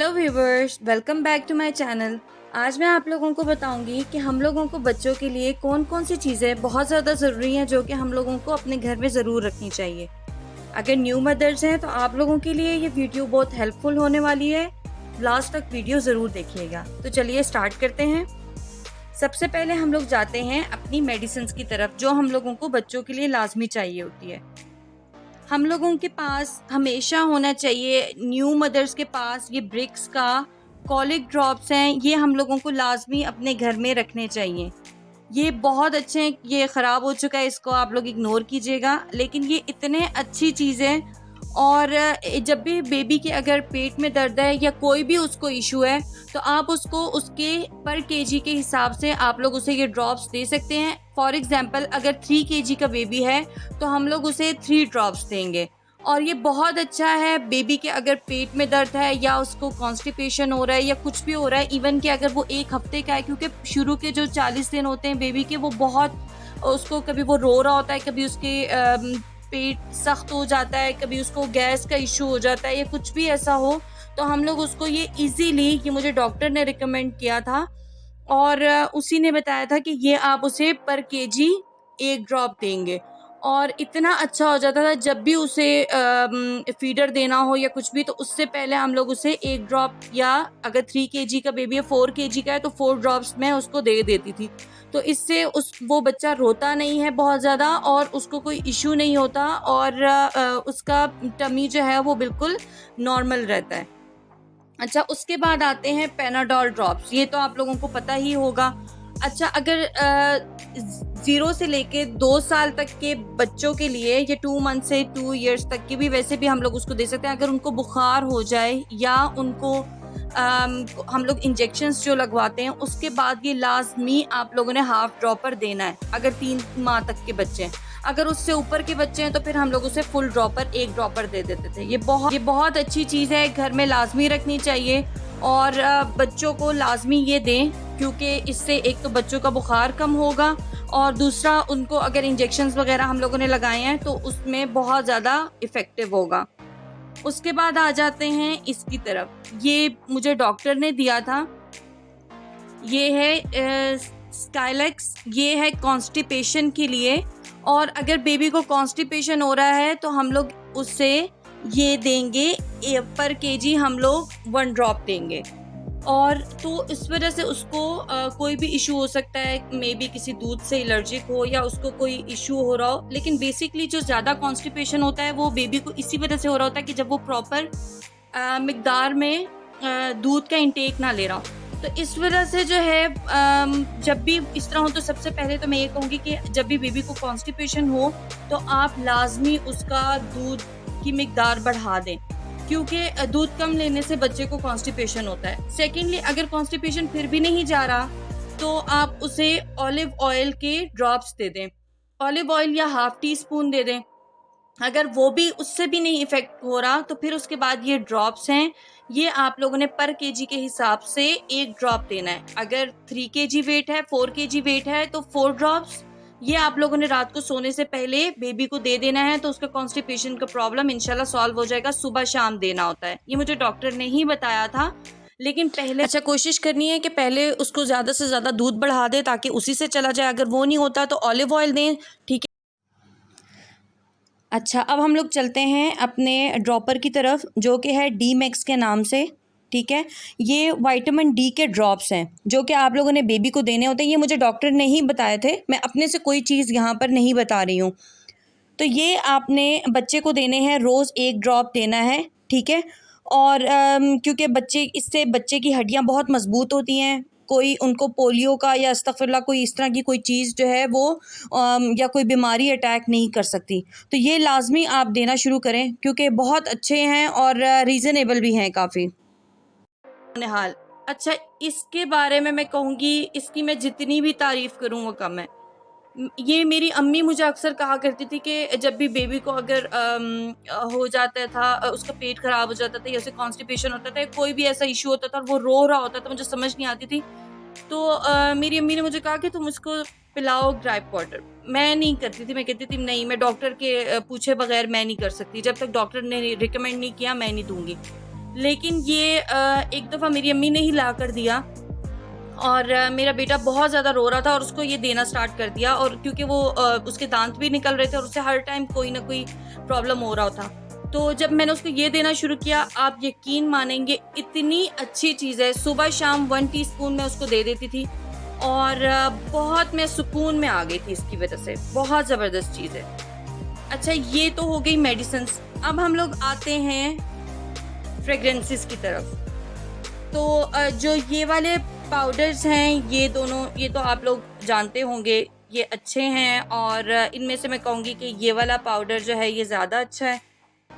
Hello viewers, welcome back to my channel. आज मैं आप लोगों को बताऊंगी कि हम लोगों को बच्चों के लिए कौन कौन सी चीज़ें बहुत ज़्यादा ज़रूरी हैं जो कि हम लोगों को अपने घर में ज़रूर रखनी चाहिए। अगर न्यू मदर्स हैं तो आप लोगों के लिए ये वीडियो बहुत हेल्पफुल होने वाली है। लास्ट तक वीडियो ज़रूर देखिएगा। तो चलिए स्टार्ट करते हैं। सबसे पहले हम लोग जाते हैं अपनी मेडिसिन्स की तरफ जो हम लोगों को बच्चों के लिए लाजमी चाहिए होती है। हम लोगों के पास हमेशा होना चाहिए, न्यू मदर्स के पास ये ब्रिक्स का कॉलिक ड्रॉप्स हैं, ये हम लोगों को लाजमी अपने घर में रखने चाहिए। ये बहुत अच्छे हैं, ये ख़राब हो चुका है, इसको आप लोग इग्नोर कीजिएगा, लेकिन ये इतने अच्छी चीज़ है। और जब भी बेबी के अगर पेट में दर्द है या कोई भी उसको इशू है तो आप उसको उसके पर केजी के हिसाब से आप लोग उसे ये ड्रॉप्स दे सकते हैं। फॉर एग्जांपल अगर 3 केजी का बेबी है तो हम लोग उसे 3 ड्रॉप्स देंगे। और ये बहुत अच्छा है बेबी के अगर पेट में दर्द है या उसको कॉन्स्टिपेशन हो रहा है या कुछ भी हो रहा है, इवन कि अगर वो 1 हफ्ते का है, क्योंकि शुरू के जो 40 दिन होते हैं बेबी के वो बहुत, उसको कभी वो रो रहा होता है, कभी उसके पेट सख्त हो जाता है, कभी उसको गैस का इशू हो जाता है या कुछ भी ऐसा हो, तो हम लोग उसको ये इजीली, ये मुझे डॉक्टर ने रिकमेंड किया था और उसी ने बताया था कि ये आप उसे पर केजी 1 ड्रॉप देंगे। और इतना अच्छा हो जाता था जब भी उसे फीडर देना हो या कुछ भी, तो उससे पहले हम लोग उसे 1 ड्रॉप, या अगर 3 केजी का बेबी है, 4 केजी का है तो 4 ड्रॉप्स मैं उसको दे देती थी। तो इससे वो बच्चा रोता नहीं है बहुत ज़्यादा और उसको कोई इशू नहीं होता और उसका टमी जो है वो बिल्कुल नॉर्मल रहता है। अच्छा, उसके बाद आते हैं पैनाडोल ड्रॉप्स। ये तो आप लोगों को पता ही होगा। अच्छा, अगर 0 से लेके 2 साल तक के बच्चों के लिए, ये 2 मंथ से 2 इयर्स तक की भी वैसे भी हम लोग उसको दे सकते हैं। अगर उनको बुखार हो जाए या उनको हम लोग इंजेक्शंस जो लगवाते हैं उसके बाद ये लाजमी आप लोगों ने हाफ ड्रॉपर देना है अगर 3 माह तक के बच्चे हैं। अगर उससे ऊपर के बच्चे हैं तो फिर हम लोग उसे फुल ड्रॉपर 1 ड्रॉपर दे देते थे। ये बहुत अच्छी चीज़ है, घर में लाजमी रखनी चाहिए और बच्चों को लाजमी ये दें, क्योंकि इससे एक तो बच्चों का बुखार कम होगा और दूसरा उनको अगर इंजेक्शंस वगैरह हम लोगों ने लगाए हैं तो उसमें बहुत ज़्यादा इफ़ेक्टिव होगा। उसके बाद आ जाते हैं इसकी तरफ, ये मुझे डॉक्टर ने दिया था, ये है स्काइलेक्स। ये है कॉन्स्टिपेशन के लिए, और अगर बेबी को कॉन्स्टिपेशन हो रहा है तो हम लोग उससे ये देंगे, पर केजी हम लोग 1 ड्रॉप देंगे। और तो इस वजह से उसको कोई भी इशू हो सकता है, मे बी किसी दूध से एलर्जिक हो या उसको कोई इशू हो रहा हो, लेकिन बेसिकली जो ज़्यादा कॉन्स्टिपेशन होता है वो बेबी को इसी वजह से हो रहा होता है कि जब वो प्रॉपर मिकदार में दूध का इंटेक ना ले रहा हो। तो इस वजह से जो है जब भी इस तरह हो तो सबसे पहले तो मैं ये कहूँगी कि जब भी बेबी को कॉन्स्टिपेशन हो तो आप लाजमी उसका दूध की मिकदार बढ़ा दें, क्योंकि दूध कम लेने से बच्चे को कॉन्स्टिपेशन होता है। सेकेंडली, अगर कॉन्स्टिपेशन फिर भी नहीं जा रहा तो आप उसे ऑलिव ऑयल के ड्रॉप्स दे दें, ऑलिव ऑयल या हाफ टी स्पून दे दें। अगर वो भी, उससे भी नहीं इफेक्ट हो रहा तो फिर उसके बाद ये ड्रॉप्स हैं, ये आप लोगों ने पर केजी के हिसाब से 1 ड्रॉप देना है। अगर 3 केजी वेट है, 4 केजी वेट है तो 4 ड्रॉप्स ये आप लोगों ने रात को सोने से पहले बेबी को दे देना है, तो उसका कॉन्स्टिपेशन का प्रॉब्लम इंशाल्लाह सॉल्व हो जाएगा। सुबह शाम देना होता है, ये मुझे डॉक्टर ने ही बताया था, लेकिन पहले अच्छा कोशिश करनी है कि पहले उसको ज़्यादा से ज़्यादा दूध बढ़ा दे ताकि उसी से चला जाए। अगर वो नहीं होता तो ऑलिव ऑयल दें, ठीक है। अच्छा, अब हम लोग चलते हैं अपने ड्रॉपर की तरफ जो कि है डी मैक्स के नाम से, ठीक है। ये विटामिन डी के ड्रॉप्स हैं जो कि आप लोगों ने बेबी को देने होते हैं। ये मुझे डॉक्टर ने ही बताए थे, मैं अपने से कोई चीज़ यहाँ पर नहीं बता रही हूँ। तो ये आपने बच्चे को देने हैं, रोज़ 1 ड्रॉप देना है, ठीक है। और क्योंकि इससे बच्चे की हड्डियाँ बहुत मजबूत होती हैं, कोई उनको पोलियो का या अस्तगफिरुल्लाह कोई इस तरह की कोई चीज़ जो है वो या कोई बीमारी अटैक नहीं कर सकती। तो ये लाजमी आप देना शुरू करें क्योंकि बहुत अच्छे हैं और रीज़नेबल भी हैं काफ़ी। हाल अच्छा, इसके बारे में मैं कहूँगी, इसकी मैं जितनी भी तारीफ़ करूँ वो कम है। ये मेरी अम्मी मुझे अक्सर कहा करती थी कि जब भी बेबी को अगर हो जाता था, उसका पेट ख़राब हो जाता था या उसे कॉन्स्टिपेशन होता था, कोई भी ऐसा इशू होता था और वो रो रहा होता था, मुझे समझ नहीं आती थी, तो मेरी अम्मी ने मुझे कहा कि तुम उसको पिलाओ ग्राइप वाटर। मैं नहीं करती थी, मैं कहती थी नहीं, मैं डॉक्टर के पूछे बगैर मैं नहीं कर सकती, जब तक डॉक्टर ने रिकमेंड नहीं किया मैं नहीं दूंगी। लेकिन ये एक दफ़ा मेरी अम्मी ने ही ला कर दिया और मेरा बेटा बहुत ज़्यादा रो रहा था और उसको ये देना स्टार्ट कर दिया, और क्योंकि वो उसके दांत भी निकल रहे थे और उससे हर टाइम कोई ना कोई प्रॉब्लम हो रहा था। तो जब मैंने उसको ये देना शुरू किया, आप यकीन मानेंगे इतनी अच्छी चीज़ है। सुबह शाम 1 टीस्पून मैं उसको दे देती थी और बहुत मैं सुकून में आ गई थी इसकी वजह से। बहुत ज़बरदस्त चीज़ है। अच्छा, ये तो हो गई मेडिसिन्स। अब हम लोग आते हैं फ्रेगरेंसेस की तरफ। तो जो ये वाले पाउडर्स हैं, ये दोनों, ये तो आप लोग जानते होंगे, ये अच्छे हैं और इनमें से मैं कहूँगी कि ये वाला पाउडर जो है ये ज़्यादा अच्छा है।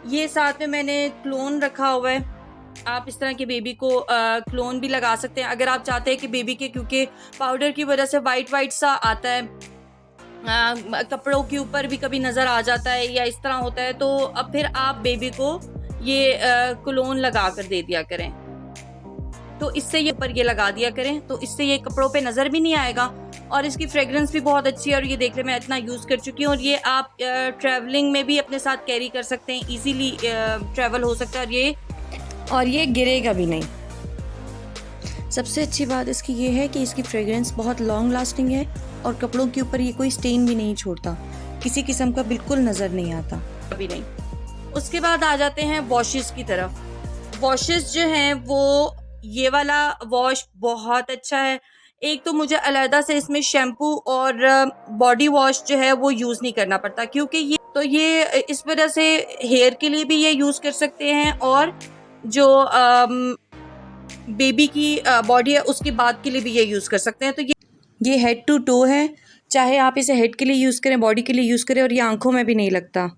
ये साथ में मैंने क्लोन रखा हुआ है। आप इस तरह के बेबी को क्लोन भी लगा सकते हैं अगर आप चाहते हैं कि बेबी के, क्योंकि पाउडर की वजह से वाइट वाइट सा आता है, कपड़ों के ऊपर भी कभी नज़र आ जाता है या इस तरह होता है, तो अब फिर आप बेबी को ये क्लोन लगा कर दे दिया करें। तो इससे ये ऊपर ये लगा दिया करें, तो इससे ये कपड़ों पे नज़र भी नहीं आएगा और इसकी फ्रेगरेंस भी बहुत अच्छी है। और ये देख रहे, मैं इतना यूज़ कर चुकी हूँ और ये आप ट्रैवलिंग में भी अपने साथ कैरी कर सकते हैं, इजीली ट्रैवल हो सकता है और ये गिरेगा भी नहीं। सबसे अच्छी बात इसकी ये है कि इसकी फ्रेगरेंस बहुत लॉन्ग लास्टिंग है और कपड़ों के ऊपर ये कोई स्टेन भी नहीं छोड़ता, किसी किस्म का बिल्कुल नज़र नहीं आता अभी नहीं। उसके बाद आ जाते हैं वॉशेस की तरफ। वॉशेस जो हैं वो, ये वाला वॉश बहुत अच्छा है। एक तो मुझे अलहदा से इसमें शैम्पू और बॉडी वॉश जो है वो यूज़ नहीं करना पड़ता, क्योंकि ये इस वजह से हेयर के लिए भी ये यूज़ कर सकते हैं और जो बेबी की बॉडी है उसके बाद के लिए भी ये यूज़ कर सकते हैं। तो ये हेड टू टो है, चाहे आप इसे हेड के लिए यूज़ करें, बॉडी के लिए यूज़ करें, और ये आंखों में भी नहीं लगता।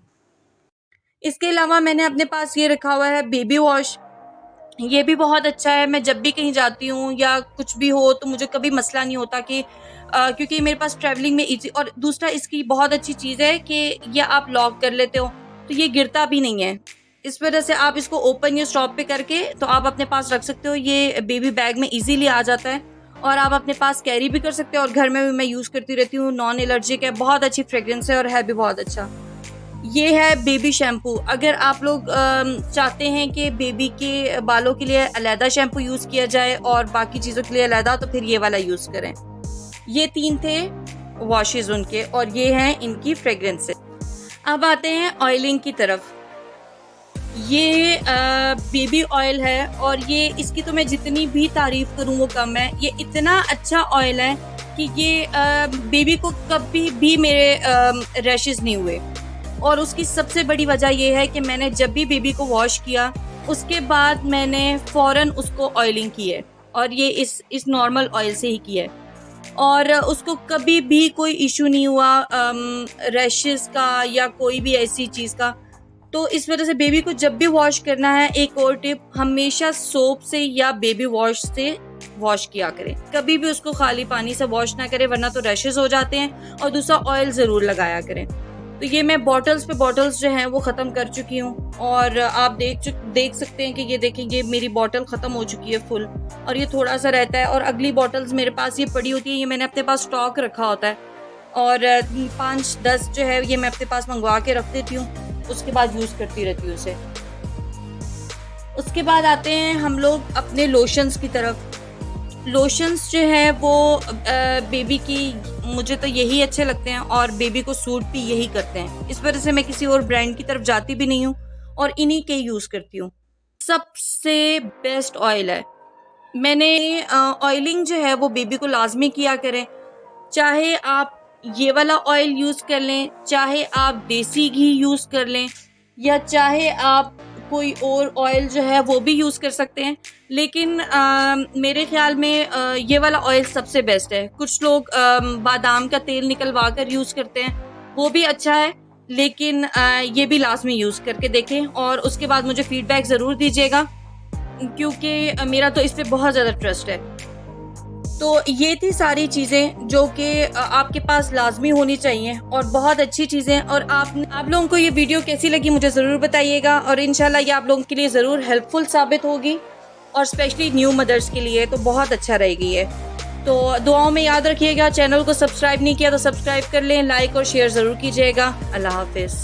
इसके अलावा मैंने अपने पास ये रखा हुआ है बेबी वॉश। ये भी बहुत अच्छा है। मैं जब भी कहीं जाती हूँ या कुछ भी हो तो मुझे कभी मसला नहीं होता कि क्योंकि मेरे पास ट्रैवलिंग में इजी, और दूसरा इसकी बहुत अच्छी चीज़ है कि ये आप लॉक कर लेते हो तो ये गिरता भी नहीं है। इस वजह से आप इसको ओपन या स्टॉप पे करके तो आप अपने पास रख सकते हो। ये बेबी बैग में इजीली आ जाता है और आप अपने पास कैरी भी कर सकते हो, और घर में भी मैं यूज़ करती रहती हूँ। नॉन एलर्जिक है, बहुत अच्छी फ्रेग्रेंस है और है भी बहुत अच्छा। ये है बेबी शैम्पू। अगर आप लोग चाहते हैं कि बेबी के बालों के लिए अलहदा शैम्पू यूज़ किया जाए और बाकी चीज़ों के लिए अलहदा, तो फिर ये वाला यूज़ करें। ये 3 थे वॉशेस उनके और ये हैं इनकी फ्रेग्रेंसेस। अब आते हैं ऑयलिंग की तरफ। ये बेबी ऑयल है और ये, इसकी तो मैं जितनी भी तारीफ़ करूँ वो कम है। ये इतना अच्छा ऑयल है कि ये बेबी को कभी भी मेरे रैशेस नहीं हुए, और उसकी सबसे बड़ी वजह ये है कि मैंने जब भी बेबी को वॉश किया उसके बाद मैंने फ़ौरन उसको ऑयलिंग की है, और ये इस नॉर्मल ऑयल से ही किया है, और उसको कभी भी कोई इशू नहीं हुआ रैशेस का या कोई भी ऐसी चीज़ का। तो इस वजह से बेबी को जब भी वॉश करना है, एक और टिप, हमेशा सोप से या बेबी वॉश से वॉश किया करें। कभी भी उसको खाली पानी से वॉश ना करें, वरना तो रैशेस हो जाते हैं। और दूसरा, ऑयल ज़रूर लगाया करें। तो ये मैं बॉटल्स पे बॉटल्स जो हैं वो ख़त्म कर चुकी हूँ, और आप देख सकते हैं कि ये देखें, ये मेरी बॉटल ख़त्म हो चुकी है फुल, और ये थोड़ा सा रहता है, और अगली बॉटल्स मेरे पास ये पड़ी होती है। ये मैंने अपने पास स्टॉक रखा होता है, और 5-10 जो है ये मैं अपने पास मंगवा के रख देती हूँ, उसके बाद यूज़ करती रहती हूँ उसे। उसके बाद आते हैं हम लोग अपने लोशंस की तरफ। लोशंस जो है वो बेबी की, मुझे तो यही अच्छे लगते हैं और बेबी को सूट भी यही करते हैं। इस वजह से मैं किसी और ब्रांड की तरफ जाती भी नहीं हूँ और इन्हीं के यूज़ करती हूँ। सबसे बेस्ट ऑयल है। मैंने ऑयलिंग जो है वो बेबी को लाजमी किया करें, चाहे आप ये वाला ऑयल यूज़ कर लें, चाहे आप देसी घी यूज़ कर लें, या चाहे आप कोई और ऑयल जो है वो भी यूज़ कर सकते हैं। लेकिन मेरे ख्याल में ये वाला ऑयल सबसे बेस्ट है। कुछ लोग बादाम का तेल निकलवा कर यूज़ करते हैं, वो भी अच्छा है, लेकिन ये भी लाजमी यूज़ करके देखें और उसके बाद मुझे फ़ीडबैक ज़रूर दीजिएगा, क्योंकि मेरा तो इस पर बहुत ज़्यादा ट्रस्ट है। तो ये थी सारी चीज़ें जो कि आपके पास लाजमी होनी चाहिए और बहुत अच्छी चीज़ें। और आप लोगों को ये वीडियो कैसी लगी मुझे ज़रूर बताइएगा, और इंशाल्लाह ये आप लोगों के लिए ज़रूर हेल्पफुल साबित होगी, और स्पेशली न्यू मदर्स के लिए तो बहुत अच्छा रहेगी ये। तो दुआओं में याद रखिएगा। चैनल को सब्सक्राइब नहीं किया तो सब्सक्राइब कर लें, लाइक और शेयर ज़रूर कीजिएगा। अल्लाह हाफिज़।